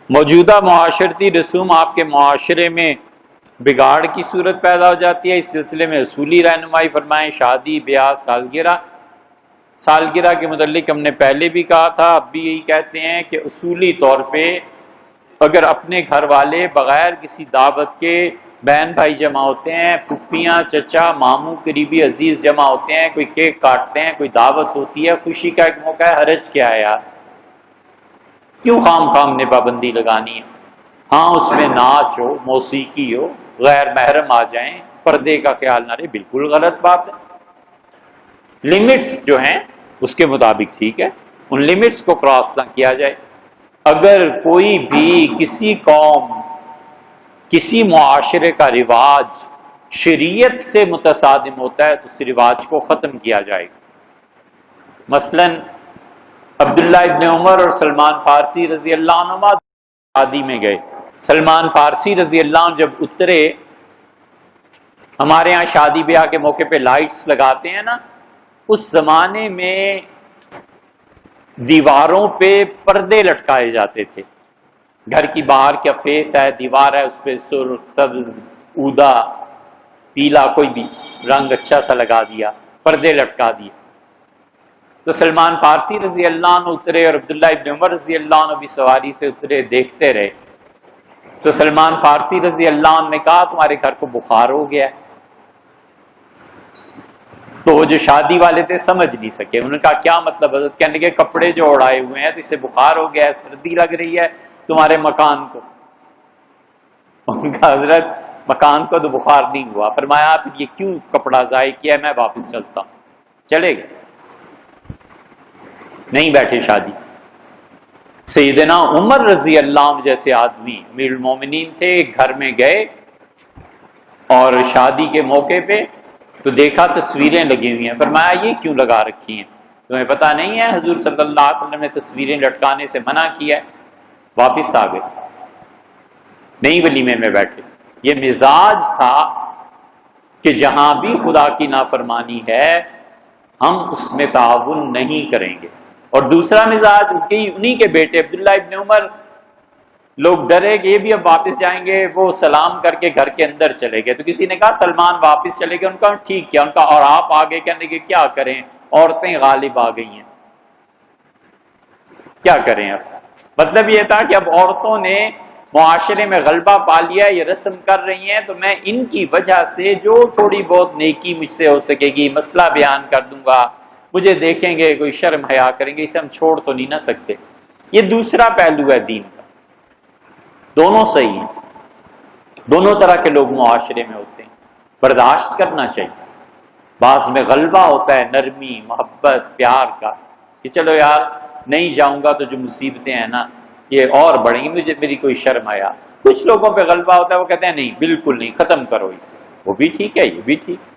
موجودہ معاشرتی رسوم آپ کے معاشرے میں بگاڑ کی صورت پیدا ہو جاتی ہے، اس سلسلے میں اصولی رہنمائی فرمائیں۔ شادی، بیاہ، سالگرہ۔ سالگرہ کے متعلق ہم نے پہلے بھی کہا تھا، اب بھی یہی کہتے ہیں کہ اصولی طور پہ اگر اپنے گھر والے بغیر کسی دعوت کے بہن بھائی جمع ہوتے ہیں، پھپھیاں چچا ماموں قریبی عزیز جمع ہوتے ہیں، کوئی کیک کاٹتے ہیں، کوئی دعوت ہوتی ہے، خوشی کا ایک موقع ہے، حرج کیا ہے یار؟ کیوں خام نے پابندی لگانی ہے؟ ہاں اس میں ناچ ہو، موسیقی ہو، غیر محرم آ جائیں، پردے کا خیال نہ رہے، بالکل غلط بات ہے۔ لمٹس جو ہیں اس کے مطابق ٹھیک ہے، ان لمٹس کو کراس نہ کیا جائے۔ اگر کوئی بھی کسی قوم، کسی معاشرے کا رواج شریعت سے متصادم ہوتا ہے تو اس رواج کو ختم کیا جائے گا۔ مثلا عبداللہ ابن عمر اور سلمان فارسی رضی اللہ عنہ شادی میں گئے۔ سلمان فارسی رضی اللہ عنہ جب اترے، ہمارے ہاں شادی بیاہ کے موقع پہ لائٹس لگاتے ہیں نا، اس زمانے میں دیواروں پہ پردے لٹکائے جاتے تھے۔ گھر کی باہر کیا فیس ہے، دیوار ہے، اس پہ سرخ، سبز، اودا، پیلا، کوئی بھی رنگ اچھا سا لگا دیا، پردے لٹکا دیے۔ تو سلمان فارسی رضی اللہ عنہ اترے اور عبداللہ ابن عمر رضی اللہ عنہ بھی سواری سے اترے، دیکھتے رہے۔ تو سلمان فارسی رضی اللہ عنہ نے کہا تمہارے گھر کو بخار ہو گیا ہے۔ تو وہ جو شادی والے تھے سمجھ نہیں سکے، انہوں نے کہا کیا مطلب؟ حضرت کہنے لگے کپڑے جو اڑائے ہوئے ہیں تو اسے بخار ہو گیا ہے، سردی لگ رہی ہے تمہارے مکان کو۔ ان کا حضرت مکان کو تو بخار نہیں ہوا۔ فرمایا آپ یہ کیوں کپڑا ضائع کیا؟ میں واپس چلتا ہوں۔ چلے گئے، نہیں بیٹھے شادی۔ سیدنا عمر رضی اللہ عنہ جیسے آدمی امیر المومنین تھے، گھر میں گئے اور شادی کے موقع پہ تو دیکھا تصویریں لگی ہوئی ہیں۔ فرمایا یہ کیوں لگا رکھی ہیں؟ تمہیں پتہ نہیں ہے حضور صلی اللہ علیہ وسلم نے تصویریں لٹکانے سے منع کیا ہے؟ واپس آ گئے، نئی ولیمے میں بیٹھے۔ یہ مزاج تھا کہ جہاں بھی خدا کی نافرمانی ہے ہم اس میں تعاون نہیں کریں گے۔ اور دوسرا مزاج انہی کے بیٹے عبداللہ ابن عمر، لوگ ڈرے کہ یہ بھی اب واپس جائیں گے، وہ سلام کر کے گھر کے اندر چلے گئے۔ تو کسی نے کہا سلمان واپس چلے گئے، ان کا ٹھیک کیا، ان کا اور آپ آگے کہنے کہ کیا کریں، عورتیں غالب آ گئی ہیں، کیا کریں اب؟ مطلب یہ تھا کہ اب عورتوں نے معاشرے میں غلبہ پا لیا، یہ رسم کر رہی ہیں، تو میں ان کی وجہ سے جو تھوڑی بہت نیکی مجھ سے ہو سکے گی مسئلہ بیان کر دوں گا، مجھے دیکھیں گے، کوئی شرم حیا کریں گے، اسے ہم چھوڑ تو نہیں نہ سکتے۔ یہ دوسرا پہلو ہے دین کا۔ دونوں صحیح ہیں، دونوں طرح کے لوگ معاشرے میں ہوتے ہیں، برداشت کرنا چاہیے۔ بعض میں غلبہ ہوتا ہے نرمی، محبت، پیار کا، کہ چلو یار نہیں جاؤں گا تو جو مصیبتیں ہیں نا یہ اور بڑھیں گی، مجھے میری کوئی شرم آیا۔ کچھ لوگوں پہ غلبہ ہوتا ہے، وہ کہتے ہیں نہیں بالکل نہیں، ختم کرو اسے، وہ بھی ٹھیک ہے، یہ بھی ٹھیک۔